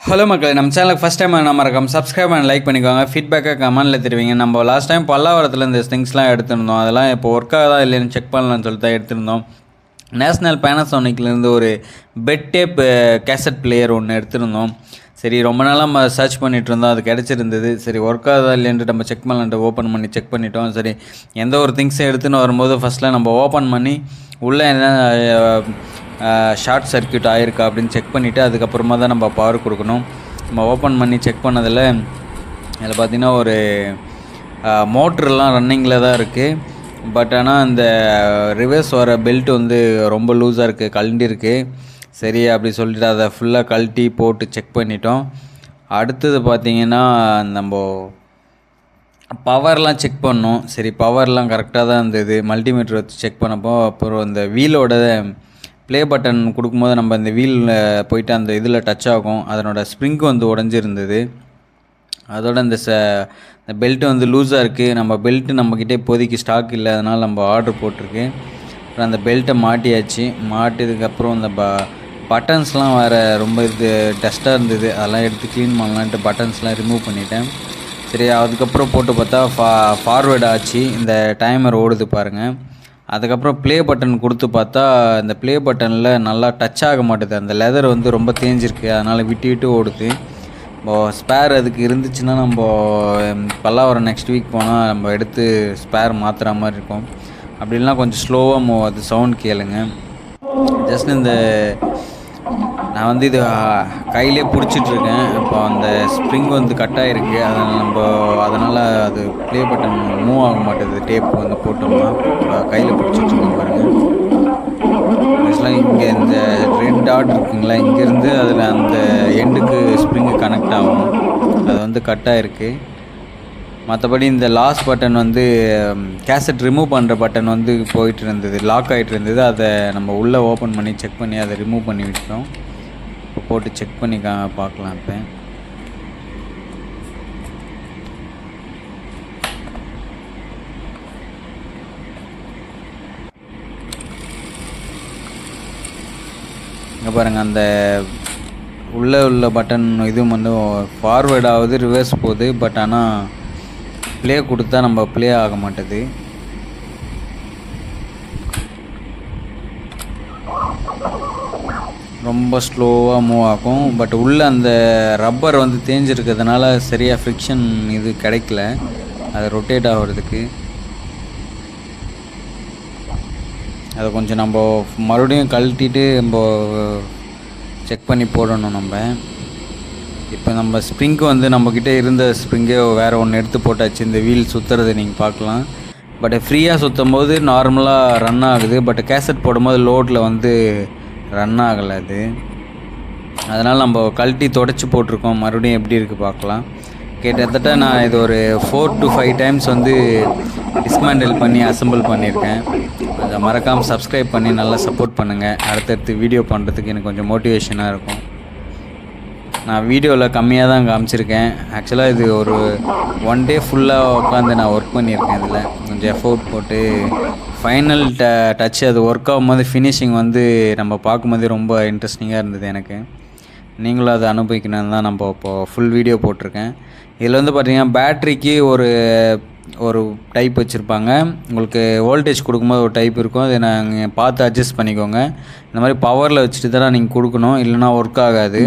Hello மக்களே, நம்ம சேனலுக்கு ஃபஸ்ட் டைம் நம்ம மறக்காம சப்ஸ்கிரைப் அண்ட் லைக் பண்ணிக்கோங்க. ஃபீட்பேக்காக கமெண்ட்டில் தெரிவிங்க. நம்ம லாஸ்ட் டைம் பல்லாவரத்தில் இந்த திங்ஸ்லாம் எடுத்திருந்தோம். அதெல்லாம் இப்போ ஒர்க் ஆகுதா இல்லைன்னு செக் பண்ணலான்னு சொல்லிட்டு தான் எடுத்திருந்தோம். நேஷ்னல் பேனாசோனிக்லேருந்து ஒரு பெட் டேப் கேசட் பிளேயர் ஒன்று எடுத்திருந்தோம். சரி, ரொம்ப நாளாக நம்ம சர்ச் பண்ணிகிட்டு இருந்தோம். அது கிடச்சிருந்தது. சரி, ஒர்க் ஆகுதா இல்லைன்ட்டு நம்ம செக் பண்ணலான்ட்டு ஓப்பன் பண்ணி செக் பண்ணிட்டோம். சரி, எந்த ஒரு திங்ஸை எடுத்துன்னு வரும்போது ஃபஸ்ட்டில் நம்ம ஓப்பன் பண்ணி உள்ளே என்ன ஷார்ட் சர்க்யூட் ஆகிருக்கா அப்படின்னு செக் பண்ணிவிட்டு அதுக்கப்புறமா தான் நம்ம பவர் கொடுக்கணும். நம்ம ஓப்பன் பண்ணி செக் பண்ணதில் இதில் பார்த்திங்கன்னா ஒரு மோட்ருலாம் ரன்னிங்கில் தான் இருக்குது. பட் ஆனால் இந்த ரிவர்ஸ் வர பெல்ட் வந்து ரொம்ப லூஸாக இருக்குது, கழண்டிருக்கு. சரி அப்படி சொல்லிட்டு அதை ஃபுல்லாக கழட்டி போட்டு செக் பண்ணிட்டோம். அடுத்தது பார்த்திங்கன்னா நம்ம பவர்லாம் செக் பண்ணோம். சரி, பவர்லாம் கரெக்டாக தான் இருந்தது. மல்டிமீட்டர் வச்சு செக் பண்ணப்போ அப்புறம் இந்த வீலோட ப்ளே பட்டன் கொடுக்கும்போது நம்ம இந்த வீலில் போயிட்டு அந்த இதில் டச் ஆகும். அதனோட ஸ்ப்ரிங்கு வந்து உடஞ்சிருந்தது. அதோட இந்த பெல்ட்டு வந்து லூஸாக இருக்குது. நம்ம பெல்ட்டு நம்மக்கிட்டே இப்போதைக்கு ஸ்டாக் இல்லை, அதனால் நம்ம ஆர்டர் போட்டிருக்கு. அப்புறம் அந்த பெல்ட்டை மாட்டியாச்சு. மாட்டியதுக்கப்புறம் இந்த பட்டன்ஸ்லாம் வேறு ரொம்ப டஸ்ட்டாக இருந்தது. அதெல்லாம் எடுத்து க்ளீன் பண்ணலான்ட்டு பட்டன்ஸ்லாம் ரிமூவ் பண்ணிட்டேன். சரி, அதுக்கப்புறம் போட்டு பார்த்தா ஃபார்வேர்டு ஆச்சு. இந்த டைமர் ஓடுது பாருங்கள். அதுக்கப்புறம் ப்ளே பட்டன் கொடுத்து பார்த்தா இந்த ப்ளே பட்டனில் நல்லா டச் ஆக மாட்டுது. அந்த லெதர் வந்து ரொம்ப தேஞ்சிருக்கு, அதனால் விட்டு விட்டு ஓடுது. இப்போ ஸ்பேர் அதுக்கு இருந்துச்சுன்னா நம்ம பல்லாவரம் நெக்ஸ்ட் வீக் போனால் நம்ம எடுத்து ஸ்பேர் மாற்றுற மாதிரி இருக்கும். அப்படின்னா கொஞ்சம் ஸ்லோவாக மூவ் ஆகுது. சவுண்ட் கேளுங்க. ஜஸ்ட் இந்த நான் வந்து இது கையிலே பிடிச்சிட்ருக்கேன். இப்போ அந்த ஸ்ப்ரிங் வந்து கட் ஆகிருக்கு. அதனால் அது ப்ளே பட்டன் மூவ் ஆக மாட்டேது. டேப் வந்து போட்டோம்னா கையில் பிடிச்சிட்ருக்கோம் பாருங்கள். ஆக்சுவலாக இங்கே இந்த ரெட் டாட் இருக்குங்களா, இங்கேருந்து அதில் அந்த எண்டுக்கு ஸ்ப்ரிங்கு கனெக்ட் ஆகும். அது வந்து கட் ஆகிருக்கு. மற்றபடி இந்த லாஸ்ட் பட்டன் வந்து கேசட் ரிமூவ் பண்ணுற பட்டன் வந்து போயிட்டு இருந்தது, லாக் ஆகிட்டு இருந்தது. அதை நம்ம உள்ளே ஓப்பன் பண்ணி செக் பண்ணி அதை ரிமூவ் பண்ணி விட்டோம். இப்போ போட்டு செக் பண்ணி பார்க்கலாம். இப்போ இங்கே பாருங்கள், அந்த உள்ள பட்டன் இதுவும் வந்து ஃபார்வேர்ட் ஆகுது, ரிவர்ஸ் போகுது. பட் ஆனால் ப்ளே கொடுத்தா நம்ம ப்ளே ஆக மாட்டேது. ரொம்ப ஸ்லோவாக மூவ் ஆகும். பட் உள்ளே அந்த ரப்பர் வந்து தேஞ்சிருக்கிறதுனால சரியாக ஃப்ரிக்ஷன் இது கிடைக்கல அது ரொட்டேட் ஆகிறதுக்கு. அதை கொஞ்சம் நம்ம மறுபடியும் கழட்டிட்டு நம்ம செக் பண்ணி போடணும். இப்போ நம்ம ஸ்ப்ரிங்கு வந்து நம்மக்கிட்ட இருந்த ஸ்ப்ரிங்கே வேறு ஒன்று எடுத்து போட்டாச்சு. இந்த வீல் சுற்றுறதை நீங்கள் பார்க்கலாம். பட் ஃப்ரீயாக சுற்றும் போது நார்மலாக ரன் ஆகுது. பட் கேசட் போடும்போது லோடில் வந்து ரன் ஆகலை அது. அதனால் நம்ம கழட்டி தொடச்சி போட்டிருக்கோம். மறுபடியும் எப்படி இருக்குது பார்க்கலாம். கிட்டத்தட்ட நான் இது ஒரு 4 to 5 டைம்ஸ் வந்து டிஸ்மேண்டில் பண்ணி அசம்பிள் பண்ணியிருக்கேன். அதை மறக்காமல் சப்ஸ்கிரைப் பண்ணி நல்லா சப்போர்ட் பண்ணுங்கள். அடுத்தடுத்து வீடியோ பண்ணுறதுக்கு எனக்கு கொஞ்சம் மோட்டிவேஷனாக இருக்கும். நான் வீடியோவில் கம்மியாக தான் காமிச்சிருக்கேன். ஆக்சுவலாக இது ஒரு 1 day ஃபுல்லாக உட்காந்து நான் ஒர்க் பண்ணியிருக்கேன். இதில் கொஞ்சம் எஃபோர்ட் போட்டு ஃபைனல் டச் அது ஒர்க் ஆகும்போது ஃபினிஷிங் வந்து நம்ம பார்க்கும்போது ரொம்ப இன்ட்ரெஸ்டிங்காக இருந்தது எனக்கு. நீங்களும் அதை அனுபவிக்கணும்னு தான் நம்ம இப்போது ஃபுல் வீடியோ போட்டிருக்கேன். இதில் வந்து பார்த்திங்கன்னா பேட்ரிக்கு ஒரு டைப் வச்சுருப்பாங்க. உங்களுக்கு வோல்டேஜ் கொடுக்கும்போது ஒரு டைப் இருக்கும். அதை நாங்கள் பார்த்து அட்ஜஸ்ட் பண்ணிக்கோங்க. இந்த மாதிரி பவரில் வச்சுட்டு தான் நீங்கள் கொடுக்கணும், இல்லைனா ஒர்க் ஆகாது.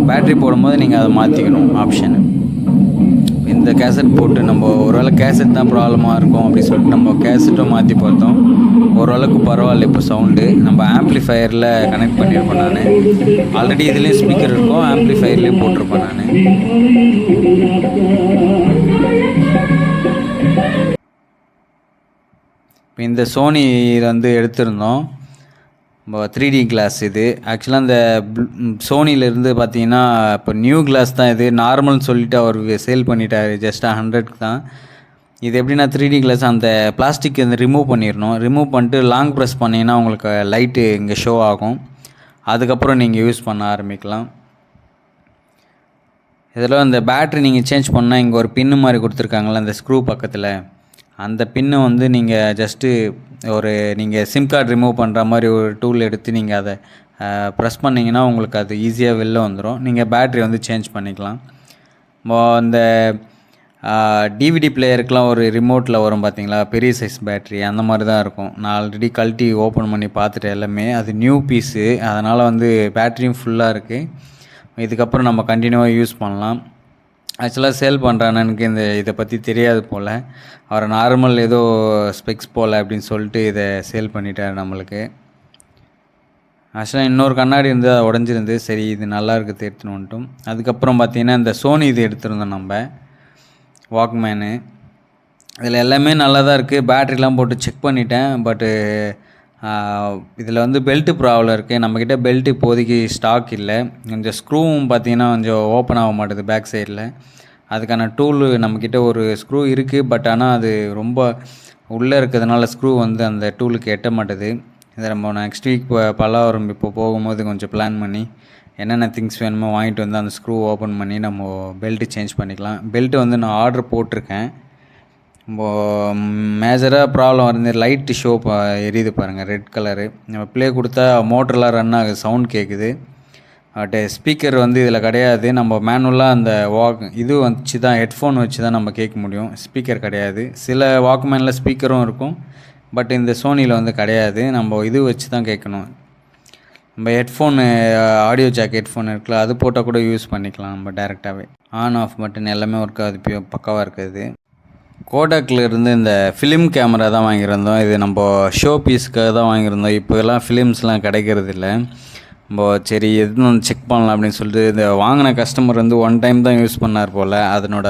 பேட்ரி போடும்போது நீங்கள் அதை மாற்றிக்கணும் ஆப்ஷனு. இந்த கேசட் போட்டு நம்ம ஒருவேளை கேசட் தான் ப்ராப்ளமாக இருக்கும் அப்படி சொல்லிட்டு நம்ம கேசட்டும் மாற்றி பார்த்தோம். ஓரளவுக்கு பரவாயில்ல. இப்போ சவுண்டு நம்ம ஆம்ப்ளிஃபயரில் கனெக்ட் பண்ணியிருப்பேன். நான் ஆல்ரெடி இதுலேயும் ஸ்பீக்கர் இருக்கும், ஆம்ப்ளிஃபயர்லேயும் போட்டிருப்பேன் நான். இப்போ இந்த சோனி வந்து எடுத்திருந்தோம். 3D கிளாஸ் இது. ஆக்சுவலாக இந்த சோனியிலேருந்து பார்த்தீங்கன்னா இப்போ நியூ கிளாஸ் தான் இது. நார்மல்னு சொல்லிவிட்டு அவர் சேல் பண்ணிட்டார், ஜஸ்ட் 100க்கு தான். இது எப்படின்னா 3D கிளாஸ் அந்த பிளாஸ்டிக் வந்து ரிமூவ் பண்ணிடணும். ரிமூவ் பண்ணிட்டு லாங் ப்ரெஸ் பண்ணிங்கன்னா உங்களுக்கு லைட்டு இங்கே ஷோ ஆகும். அதுக்கப்புறம் நீங்கள் யூஸ் பண்ண ஆரம்பிக்கலாம். இதில் இந்த பேட்ரி நீங்கள் சேஞ்ச் பண்ணால் இங்கே ஒரு பின்னு மாதிரி கொடுத்துருக்காங்களா இந்த ஸ்க்ரூ பக்கத்தில், அந்த பின்னை வந்து நீங்கள் ஜஸ்ட்டு நீங்கள் சிம் கார்டு ரிமூவ் பண்ணுற மாதிரி ஒரு டூல் எடுத்து நீங்கள் அதை ப்ரெஸ் பண்ணிங்கன்னா உங்களுக்கு அது ஈஸியாக வெளில வந்துடும். நீங்கள் பேட்ரி வந்து சேஞ்ச் பண்ணிக்கலாம். இந்த டிவிடி பிளேயருக்கெலாம் ஒரு ரிமோட்டில் வரும் பார்த்தீங்களா, பெரிய சைஸ் பேட்ரி அந்த மாதிரி தான் இருக்கும். நான் ஆல்ரெடி கழட்டி ஓப்பன் பண்ணி பார்த்துட்டேன் எல்லாமே. அது நியூ பீஸு, அதனால் வந்து பேட்ரியும் ஃபுல்லாக இருக்குது. இதுக்கப்புறம் நம்ம கண்டினியூவாக யூஸ் பண்ணலாம். ஆக்சுவலாக சேல் பண்ணுற அண்ணனுக்கு இதை பற்றி தெரியாது போல். அவர் நார்மல் ஏதோ ஸ்பெக்ஸ் போல் அப்படின்னு சொல்லிட்டு இதை சேல் பண்ணிட்டார் நம்மளுக்கு. ஆக்சுவலாக இன்னொரு கண்ணாடி இருந்து அது உடஞ்சிருந்து, சரி இது நல்லா இருக்குது எடுத்துன்னு வந்துட்டோம். அதுக்கப்புறம் பார்த்திங்கன்னா இந்த சோனி இது எடுத்துருந்தோம் நம்ம வாக்மேனு. இதில் எல்லாமே நல்லா தான் இருக்குது. பேட்ரிலாம் போட்டு செக் பண்ணிட்டேன். பட்டு இதில் வந்து பெல்ட்டு ப்ராப்ளம் இருக்குது. நம்மக்கிட்ட பெல்ட்டு இப்போதைக்கு ஸ்டாக் இல்லை. கொஞ்சம் ஸ்க்ரூவும் பார்த்திங்கன்னா கொஞ்சம் ஓப்பன் ஆக மாட்டுது பேக் சைடில். அதுக்கான டூலு நம்மக்கிட்ட ஒரு ஸ்க்ரூ இருக்குது. பட் ஆனால் அது ரொம்ப உள்ளே இருக்கிறதுனால ஸ்க்ரூ வந்து அந்த டூலுக்கு எட்ட மாட்டுது. இதை நம்ம நெக்ஸ்ட் வீக் பல்லாவரம் இப்போ போகும்போது கொஞ்சம் பிளான் பண்ணி என்னென்ன திங்ஸ் வேணுமோ வாங்கிட்டு வந்து அந்த ஸ்க்ரூ ஓப்பன் பண்ணி நம்ம பெல்ட்டு சேஞ்ச் பண்ணிக்கலாம். பெல்ட்டு வந்து நான் ஆர்டர் போட்டிருக்கேன். மேஜராக ப்ராப்ளம் வந்து லைட்டு ஷோ எரியுது பாருங்கள், ரெட் கலரு. நம்ம ப்ளே கொடுத்தா மோட்டர்லாம் ரன் ஆகுது, சவுண்ட் கேட்குது. பட் ஸ்பீக்கர் வந்து இதில் கிடையாது. நம்ம மேனுவலாக அந்த இது வச்சு தான், ஹெட்ஃபோன் வச்சு தான் நம்ம கேட்க முடியும். ஸ்பீக்கர் கிடையாது. சில வாக்மேனில் ஸ்பீக்கரும் இருக்கும், பட் இந்த சோனியில் வந்து கிடையாது. நம்ம இது வச்சு தான் கேட்கணும். நம்ம ஹெட்ஃபோனு ஆடியோ ஜாக் ஹெட்ஃபோன் இருக்குல்ல, அது போட்டால் கூட யூஸ் பண்ணிக்கலாம் நம்ம டேரெக்டாகவே. ஆன் ஆஃப் பட்டன் எல்லாமே ஒர்க் ஆகுது, பக்காவாக இருக்குது. கோடாக்கில் இருந்து இந்த ஃபிலிம் கேமரா தான் வாங்கியிருந்தோம். இது நம்ம ஷோ பீஸ்க்காக தான் வாங்கியிருந்தோம். இப்போ எல்லாம் ஃபிலிம்ஸ்லாம் கிடைக்கிறது இல்லை. நம்ம சரி எதுவும் வந்து செக் பண்ணலாம் அப்படின்னு சொல்லிட்டு, இந்த வாங்கின கஸ்டமர் வந்து ஒன் டைம் தான் யூஸ் பண்ணார் போல். அதனோட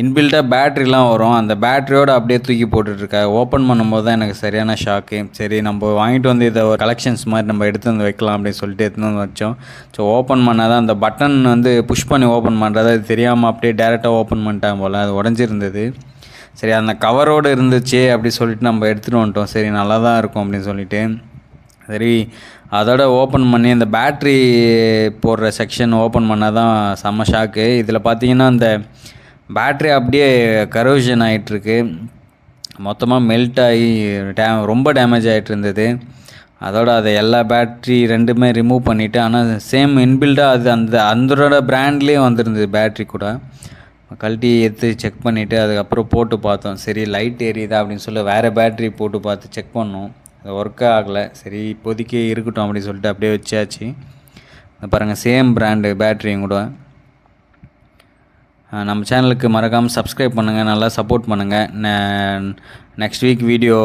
இன்பில்ட்டாக பேட்ரிலாம் வரும், அந்த பேட்ரியோடு அப்படியே தூக்கி போட்டுட்ருக்கா. ஓப்பன் பண்ணும்போது தான் எனக்கு சரியான ஷாக்கு. சரி நம்ம வாங்கிட்டு வந்து இதை ஒரு கலெக்ஷன்ஸ் மாதிரி நம்ம எடுத்து வந்து வைக்கலாம் அப்படின்னு சொல்லிட்டு எடுத்துன்னு வந்து வச்சோம். ஸோ ஓப்பன் பண்ணால் தான் அந்த பட்டன் வந்து புஷ் பண்ணி ஓப்பன் பண்ணுறது அது தெரியாமல் அப்படியே டேரெக்டாக ஓப்பன் பண்ணிட்டாங்க போல். அது உடஞ்சிருந்தது. சரி அந்த கவரோடு இருந்துச்சு அப்படி சொல்லிட்டு நம்ம எடுத்துகிட்டு வந்துட்டோம். சரி நல்லா தான் இருக்கும் அப்படின்னு சொல்லிட்டு. சரி அதோட ஓப்பன் பண்ணி அந்த பேட்ரி போடுற செக்ஷன் ஓப்பன் பண்ணால் தான் செம்ம ஷாக்கு. இதில் பார்த்தீங்கன்னா அந்த பேட்ரி அப்படியே கரோஷன் ஆகிட்டுருக்கு, மொத்தமாக மெல்ட் ஆகி ரொம்ப டேமேஜ் ஆகிட்டு இருந்தது. அதோட அதை எல்லா பேட்ரி ரெண்டுமே ரிமூவ் பண்ணிவிட்டு, ஆனால் சேம் இன்பில்டாக அது அதோட பிராண்ட்லேயே வந்துருந்தது பேட்ரி கூட. கழட்டி எடுத்து செக் பண்ணிவிட்டு அதுக்கப்புறம் போட்டு பார்த்தோம். சரி லைட் எரியுதா அப்படின்னு சொல்லி வேறு பேட்ரி போட்டு பார்த்து செக் பண்ணோம். அது ஒர்க்கே ஆகலை. சரி இப்போதைக்கு இருக்கட்டும் அப்படின்னு சொல்லிட்டு அப்படியே வச்சாச்சு. பாருங்கள் சேம் பிராண்டு பேட்ரியும் கூட. நம்ம சேனலுக்கு மறக்காமல் சப்ஸ்கிரைப் பண்ணுங்கள், நல்லா சப்போர்ட் பண்ணுங்கள். Next week video